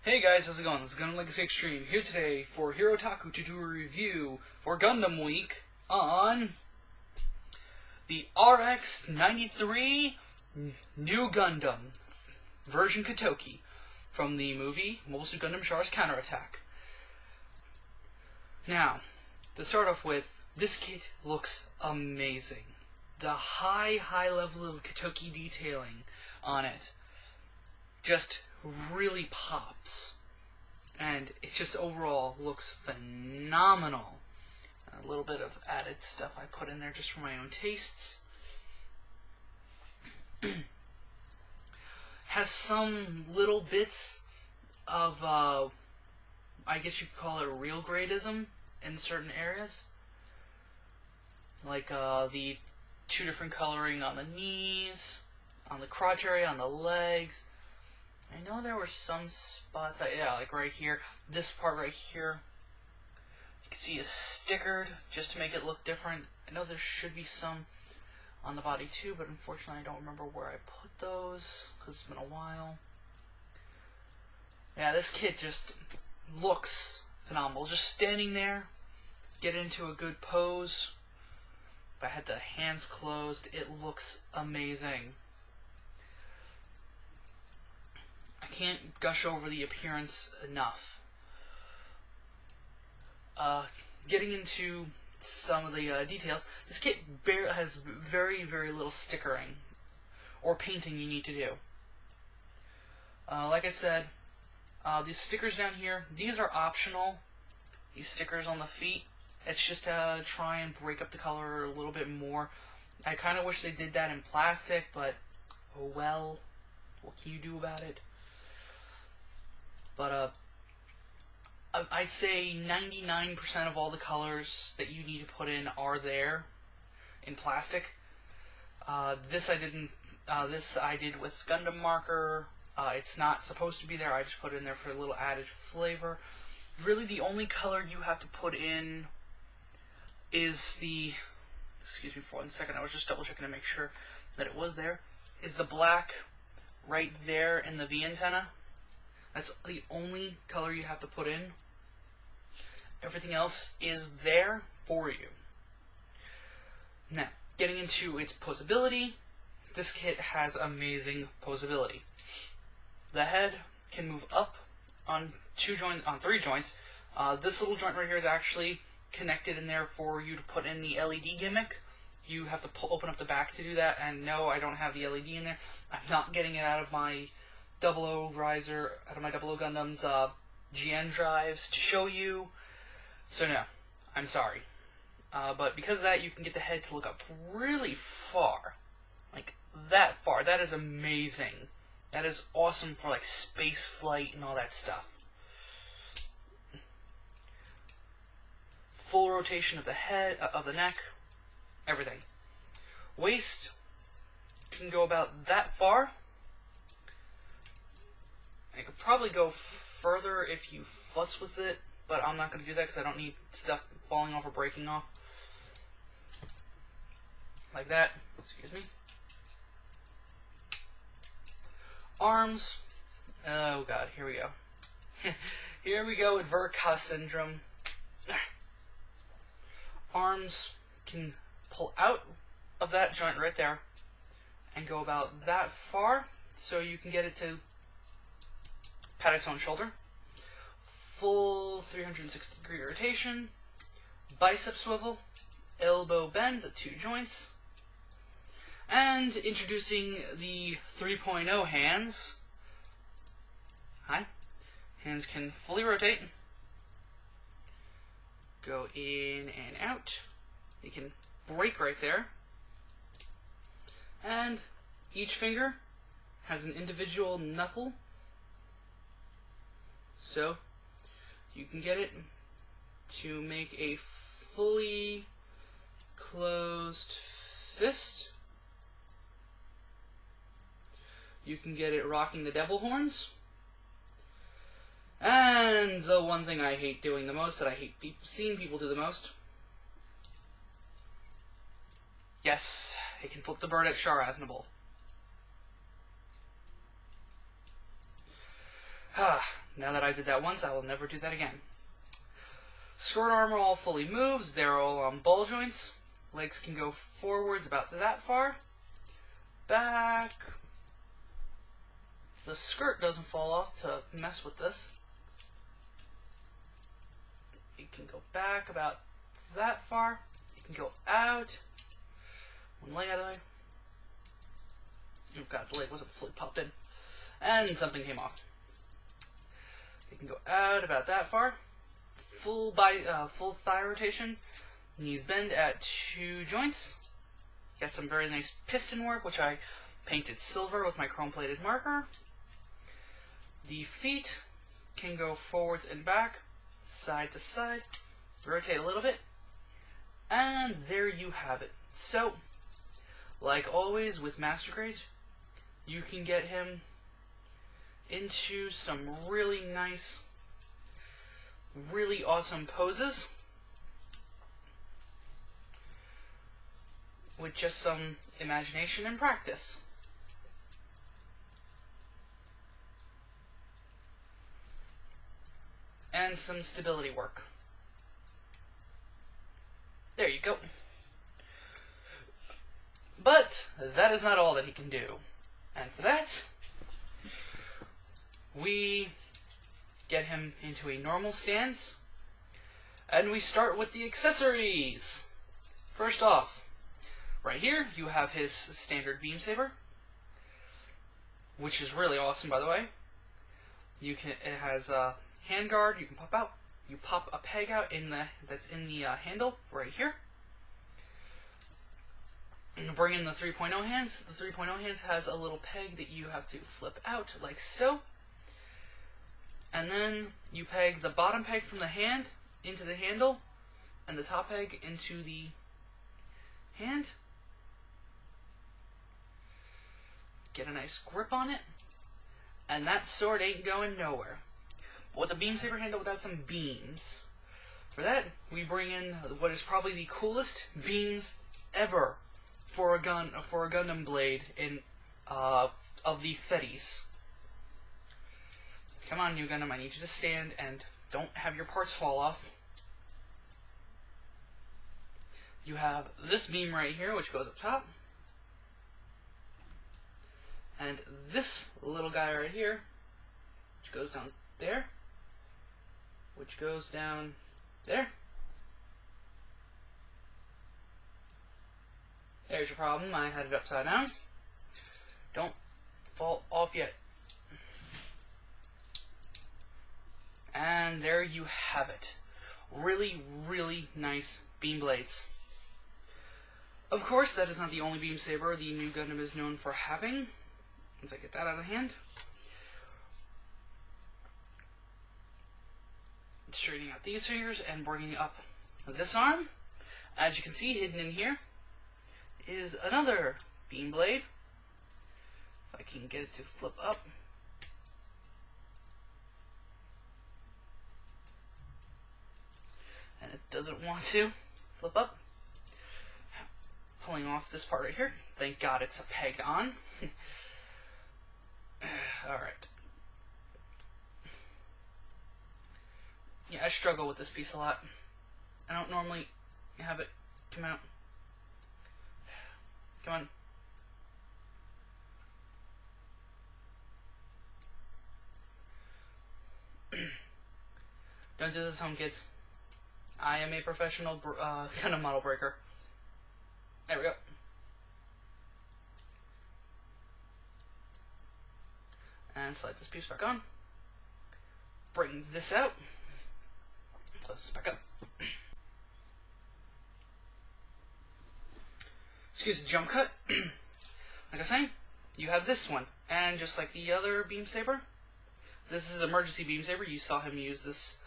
Hey guys, how's it going? This is GundamLegacyExtreme here today for herotaku to do a review for Gundam Week on the RX-93 New Gundam Ver.Ka from the movie Mobile Suit Gundam Char's Counterattack. Now, to start off with, this kit looks amazing. The high level of Katoki detailing on it just really pops, and it just overall looks phenomenal. A little bit of added stuff I put in there just for my own tastes. Has some little bits of I guess you could call it real gradism in certain areas, like the two different coloring on the knees, on the crotch area, on the legs. I know there were some spots, like right here, this part right here, you can see is stickered just to make it look different. I know there should be some on the body too, but unfortunately I don't remember where I put those, because it's been a while. Yeah, this kit just looks phenomenal. Just standing there, get into a good pose. If I had the hands closed, it looks amazing. I can't gush over the appearance enough. Getting into some of the details, this kit has very little stickering or painting you need to do. Like I said, these stickers down here, these are optional. These stickers on the feet, it's just to try and break up the color a little bit more. I kind of wish they did that in plastic, but oh well, what can you do about it? But I'd say 99% of all the colors that you need to put in are there in plastic. This I didn't. This I did with Gundam marker. It's not supposed to be there. I just put it in there for a little added flavor. Really, the only color you have to put in is the. Excuse me for 1 second. I was just double checking to make sure that it was there. Is the black right there in the V antenna? That's the only color you have to put in. Everything else is there for you. Now, getting into its posability, this kit has amazing posability. The head can move up on three joints. This little joint right here is actually connected in there for you to put in the LED gimmick. You have to open up the back to do that, and no, I don't have the LED in there. I'm not getting it out of my 00 riser, out of my 00 Gundam's GN drives to show you. So no, I'm sorry. But because of that, you can get the head to look up really far. Like, that far. That is amazing. That is awesome for, like, space flight and all that stuff. Full rotation of the head, of the neck, everything. Waist can go about that far. I could probably go further if you futz with it, but I'm not going to do that because I don't need stuff falling off or breaking off. Like that. Excuse me. Arms. Oh god, here we go. Here we go with Ver.Ka syndrome. Arms can pull out of that joint right there and go about that far, so you can get it to pat its own shoulder. Full 360-degree rotation, bicep swivel, elbow bends at two joints, and introducing the 3.0 hands. Hi. Hands can fully rotate, go in and out. You can break right there, and each finger has an individual knuckle. So, you can get it to make a fully closed fist. You can get it rocking the devil horns. And the one thing I hate doing the most, that I hate seeing people do the most. Yes, it can flip the bird at Char Aznable. Now that I did that once, I will never do that again. Skirt armor all fully moves. They're all on ball joints. Legs can go forwards about that far. Back. The skirt doesn't fall off to mess with this. It can go back about that far. It can go out. One leg out of the way. Oh god, the leg wasn't fully popped in. And something came off. It can go out about that far. Full thigh rotation. Knees bend at 2 joints. Got some very nice piston work, which I painted silver with my chrome-plated marker. The feet can go forwards and back, side to side, rotate a little bit, and there you have it. So, like always with Master Grades, you can get him into some really nice, really awesome poses with just some imagination and practice. And some stability work. There you go. But that is not all that he can do. And for that, we get him into a normal stance, and we start with the accessories. First off, right here, you have his standard beam saber, which is really awesome, by the way. It has a handguard you can pop out. You pop a peg out that's in the handle right here. And bring in the 3.0 hands. The 3.0 hands has a little peg that you have to flip out, like so. And then you peg the bottom peg from the hand into the handle, and the top peg into the hand. Get a nice grip on it, and that sword ain't going nowhere. But what's a beam saber handle without some beams? For that, we bring in what is probably the coolest beams ever for a Gundam blade in of the Fetties. Come on, new Gundam, I need you to stand and don't have your parts fall off. You have this beam right here, which goes up top. And this little guy right here, which goes down there, which goes down there. There's your problem. I had it upside down. Don't fall off yet. And there you have it. Really, really nice beam blades. Of course, that is not the only beam saber the new Gundam is known for having. Once I get that out of hand. Straightening out these fingers and bringing up this arm. As you can see, hidden in here is another beam blade. If I can get it to flip up. And it doesn't want to flip up. Pulling off this part right here. Thank God it's pegged on. Alright. Yeah, I struggle with this piece a lot. I don't normally have it come out. Come on. Don't do this at home, kids. I am a professional kind of model breaker. There we go. And slide this piece back on. Bring this out. Close this back up. Excuse the jump cut. Like I was saying, you have this one. And just like the other beam saber, this is emergency beam saber. You saw him use this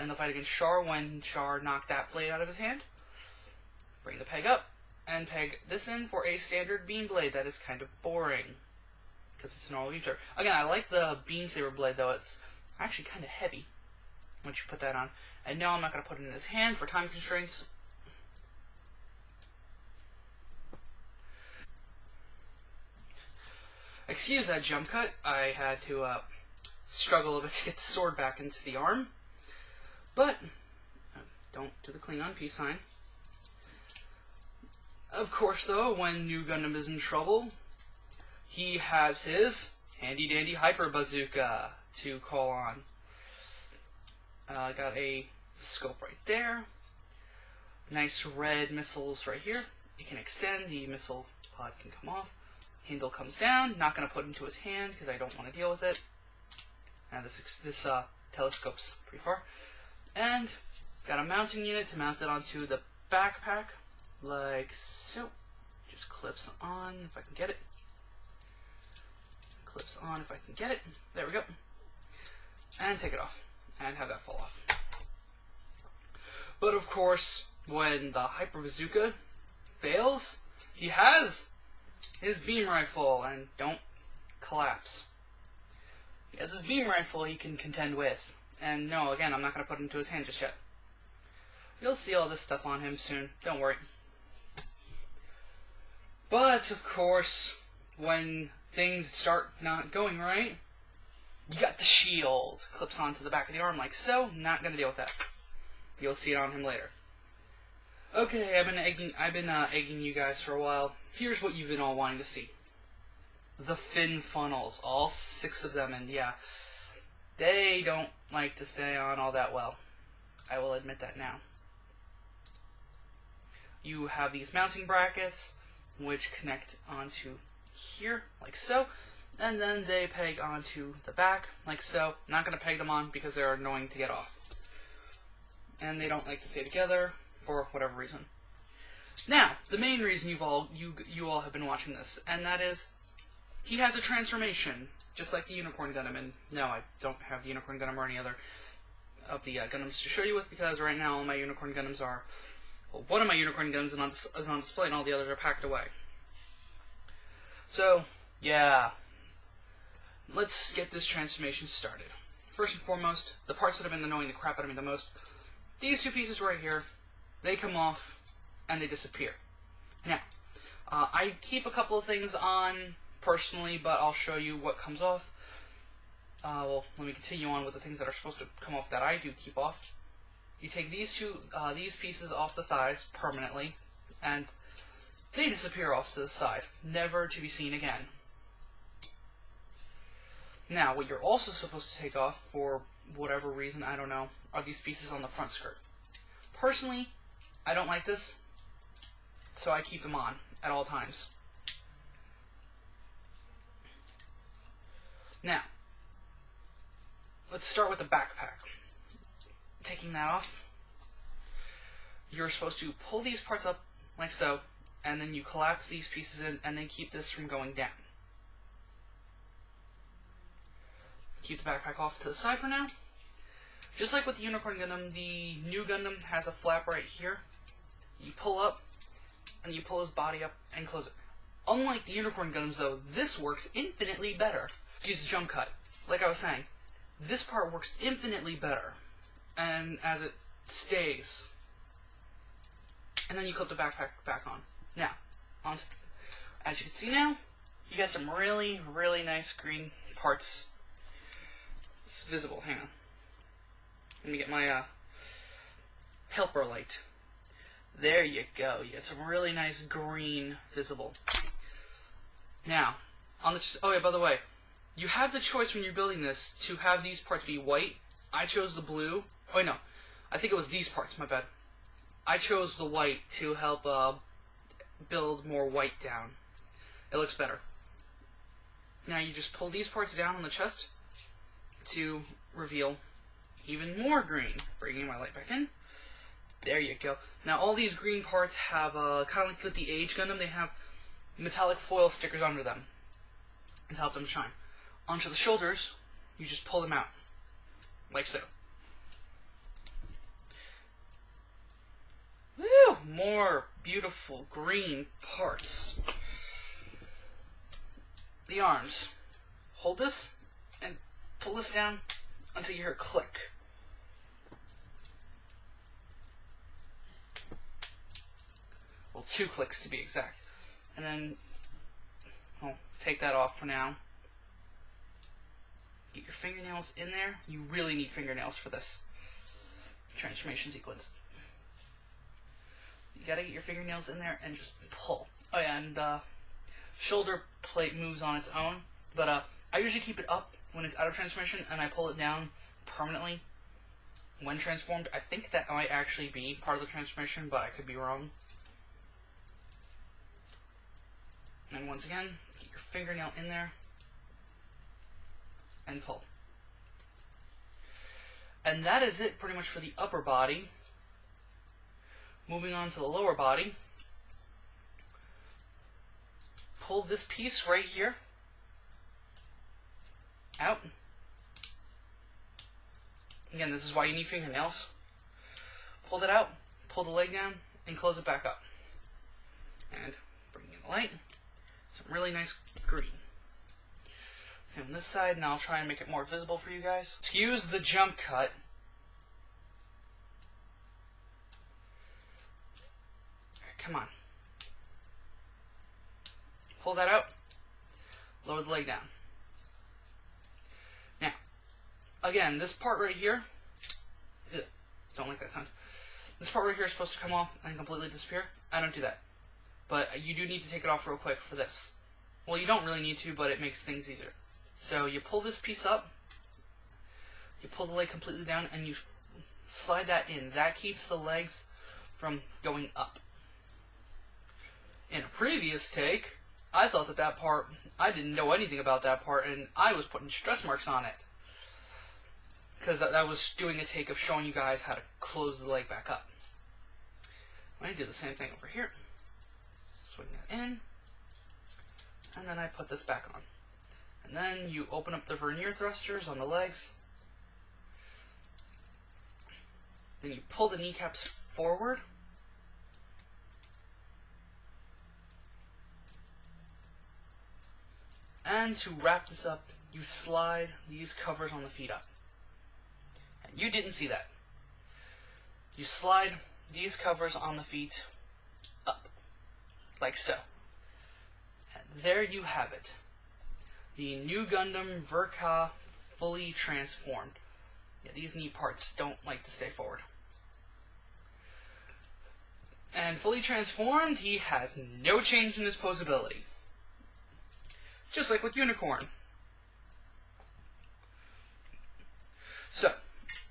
in the fight against Char when Char knocked that blade out of his hand. Bring the peg up and peg this in for a standard beam blade. That is kind of boring because it's an all beam saber. Again, I like the beam saber blade though. It's actually kind of heavy once you put that on. And no, I'm not going to put it in his hand for time constraints. Excuse that jump cut. I had to struggle a bit to get the sword back into the arm. But, don't do the Klingon peace sign. Of course, though, when New Gundam is in trouble, he has his handy-dandy hyper bazooka to call on. Got a scope right there. Nice red missiles right here. It can extend, the missile pod can come off. Handle comes down, not going to put into his hand because I don't want to deal with it. And this telescope's pretty far. And got a mounting unit to mount it onto the backpack, like so. Just clips on if I can get it. Clips on if I can get it. There we go. And take it off. And have that fall off. But of course, when the Hyper Bazooka fails, he has his beam rifle, and don't collapse. He has his beam rifle he can contend with. And no, again, I'm not going to put it into his hand just yet. You'll see all this stuff on him soon. Don't worry. But, of course, when things start not going right, you got the shield. Clips onto the back of the arm like so. Not going to deal with that. You'll see it on him later. Okay, I've been egging you guys for a while. Here's what you've been all wanting to see. The fin funnels. All 6 of them, and yeah, they don't like to stay on all that well. I will admit that now. You have these mounting brackets, which connect onto here, like so, and then they peg onto the back, like so. I'm not going to peg them on because they're annoying to get off. And they don't like to stay together for whatever reason. Now, the main reason you all have been watching this, and that is, he has a transformation, just like the Unicorn Gundam. And no, I don't have the Unicorn Gundam or any other of the Gundams to show you with, because right now all my Unicorn Gundams are, well, one of my Unicorn Gundams is on display, and all the others are packed away. So, yeah, let's get this transformation started. First and foremost, the parts that have been annoying the crap out of me the most, these 2 pieces right here, they come off and they disappear. Now, I keep a couple of things on personally, but I'll show you what comes off. Well, let me continue on with the things that are supposed to come off that I do keep off. You take these pieces off the thighs permanently, and they disappear off to the side, never to be seen again. Now, what you're also supposed to take off, for whatever reason, I don't know, are these pieces on the front skirt. Personally, I don't like this, so I keep them on at all times. Now, let's start with the backpack. Taking that off, you're supposed to pull these parts up like so, and then you collapse these pieces in, and then keep this from going down. Keep the backpack off to the side for now. Just like with the Unicorn Gundam, the new Gundam has a flap right here. You pull up, and you pull his body up and close it. Unlike the Unicorn Gundams, though, this works infinitely better. Use the jump cut. Like I was saying, this part works infinitely better, and as it stays. And then you clip the backpack back on. Now, as you can see now, you got some really, really nice green parts. It's visible. Hang on. Let me get my helper light. There you go. You get some really nice green visible. Now, oh yeah, by the way, you have the choice when you're building this to have these parts be white. I chose the blue. Oh wait, no, I think it was these parts. My bad. I chose the white to help build more white down. It looks better. Now you just pull these parts down on the chest to reveal even more green. Bringing my light back in. There you go. Now all these green parts have, kind of like with the Age Gundam, they have metallic foil stickers under them to help them shine. Onto the shoulders, you just pull them out. Like so. Woo! More beautiful green parts. The arms. Hold this and pull this down until you hear a click. Well, 2 clicks to be exact. And then I'll take that off for now. Get your fingernails in there. You really need fingernails for this transformation sequence. You gotta get your fingernails in there and just pull. Oh yeah, and shoulder plate moves on its own, but I usually keep it up when it's out of transformation, and I pull it down permanently when transformed. I think that might actually be part of the transformation, but I could be wrong. And once again, get your fingernail in there and pull. And that is it pretty much for the upper body. Moving on to the lower body. Pull this piece right here out. Again, this is why you need fingernails. Pull that out, pull the leg down, and close it back up. And bring in the light. Some really nice green. Same on this side, and I'll try and make it more visible for you guys. Excuse the jump cut. Come on. Pull that out. Lower the leg down. Now, again, this part right here, don't like that sound. This part right here is supposed to come off and completely disappear. I don't do that. But you do need to take it off real quick for this. Well, you don't really need to, but it makes things easier. So you pull this piece up, you pull the leg completely down, and you slide that in. That keeps the legs from going up. In a previous take, I thought that part, I didn't know anything about that part, and I was putting stress marks on it. Because I was doing a take of showing you guys how to close the leg back up. I'm going to do the same thing over here. Swing that in, and then I put this back on. And then you open up the vernier thrusters on the legs. Then you pull the kneecaps forward. And to wrap this up, you slide these covers on the feet up. And you didn't see that. You slide these covers on the feet up, like so. And there you have it. The new Gundam Ver.Ka fully transformed. Yeah, these knee parts don't like to stay forward. And fully transformed, he has no change in his posability. Just like with Unicorn. So,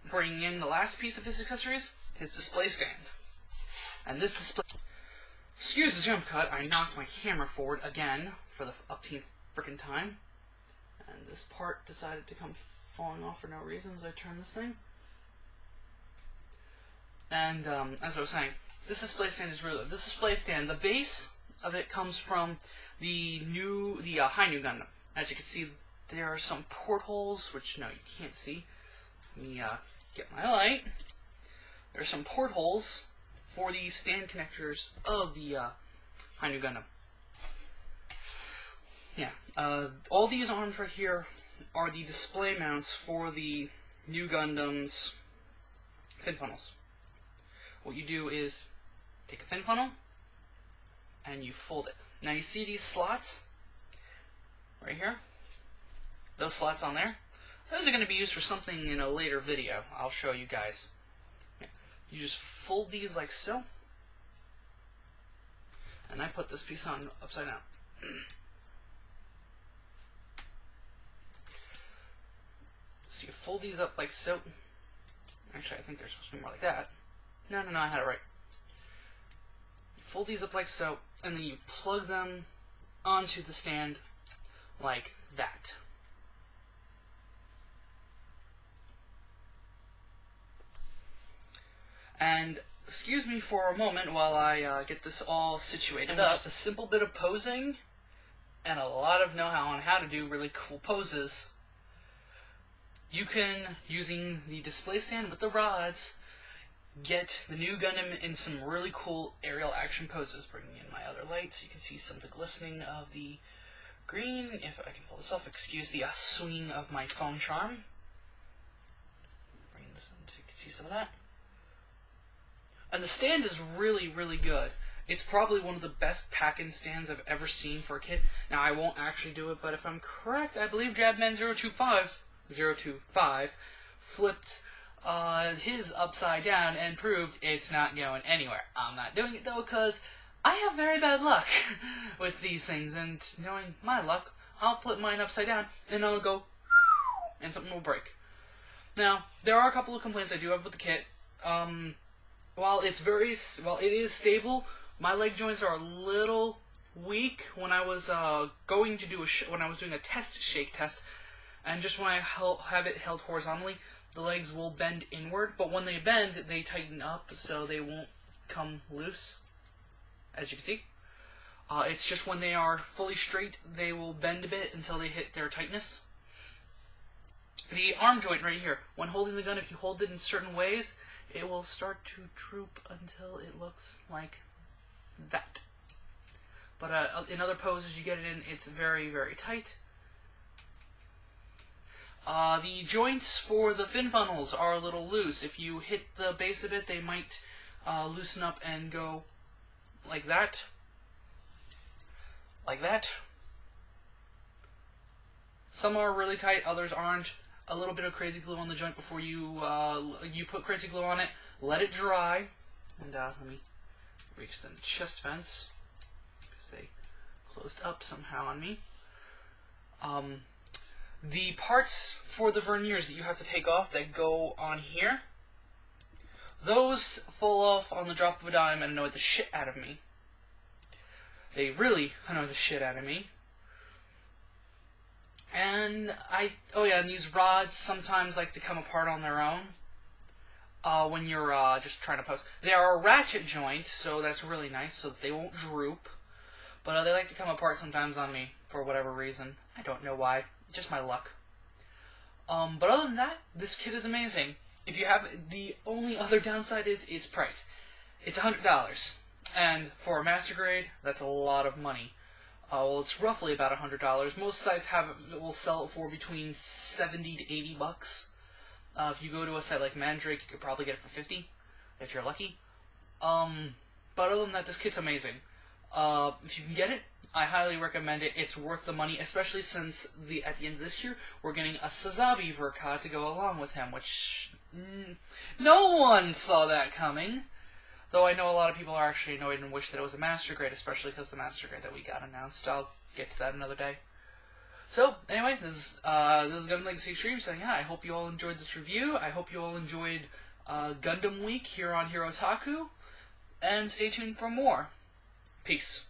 bringing in the last piece of his accessories, his display stand. And this display... Excuse the jump cut, I knocked my camera forward again for the upteenth frickin' time. And this part decided to come falling off for no reason as I turn this thing. And, as I was saying, this display stand is really good. This display stand, the base of it comes from the high new Gundam. As you can see, there are some portholes, which, no, you can't see. Let me, get my light. There are some portholes for the stand connectors of the, high new Gundam. Yeah, all these arms right here are the display mounts for the new Gundam's fin funnels. What you do is take a fin funnel and you fold it. Now you see these slots right here? Those slots on there? Those are going to be used for something in a later video. I'll show you guys. You just fold these like so. And I put this piece on upside down. So you fold these up like so. Actually, I think they're supposed to be more like that. No, I had it right. You fold these up like so, and then you plug them onto the stand like that. And excuse me for a moment while I get this all situated up. Just a simple bit of posing and a lot of know-how on how to do really cool poses. You can, using the display stand with the rods, get the new Gundam in some really cool aerial action poses. Bringing in my other light so you can see some of the glistening of the green. If I can pull this off, excuse the swinging of my phone charm. Bring this in so you can see some of that. And the stand is really, really good. It's probably one of the best pack-in stands I've ever seen for a kid. Now, I won't actually do it, but if I'm correct, I believe Jabman025 025 flipped his upside down and proved it's not going anywhere. I'm not doing it though because I have very bad luck with these things, and knowing my luck, I'll flip mine upside down and it'll go and something will break. Now, there are a couple of complaints I do have with the kit. While it is stable, my leg joints are a little weak. When I was going to do when I was doing a shake test, and just when I have it held horizontally, the legs will bend inward. But when they bend, they tighten up, so they won't come loose. As you can see, it's just when they are fully straight, they will bend a bit until they hit their tightness. The arm joint right here, when holding the gun, if you hold it in certain ways, it will start to droop until it looks like that. But in other poses you get it in, it's very, very tight. The joints for the fin funnels are a little loose. If you hit the base of it, they might loosen up and go like that. Like that. Some are really tight, others aren't. A little bit of crazy glue on the joint before you put crazy glue on it. Let it dry. And let me re-extend the chest vents because they closed up somehow on me. The parts for the verniers that you have to take off that go on here, those fall off on the drop of a dime and annoy the shit out of me. They really annoy the shit out of me. And and these rods sometimes like to come apart on their own when you're just trying to post. They are a ratchet joint, so that's really nice, so that they won't droop. But they like to come apart sometimes on me for whatever reason. I don't know why. Just my luck. But other than that, this kit is amazing. If you have the only other downside is its price. It's $100, and for a master grade, that's a lot of money. Well, it's roughly about $100. Most sites will sell it for between $70 to $80. If you go to a site like Mandrake, you could probably get it for $50 if you're lucky. But other than that, this kit's amazing. If you can get it, I highly recommend it. It's worth the money, especially since at the end of this year, we're getting a Sazabi Ver.Ka to go along with him, which no one saw that coming. Though I know a lot of people are actually annoyed and wish that it was a master grade, especially because the master grade that we got announced. I'll get to that another day. So, anyway, this is GundamLegacyExtreme saying, I hope you all enjoyed this review. I hope you all enjoyed Gundam Week here on herotaku. And stay tuned for more. Peace.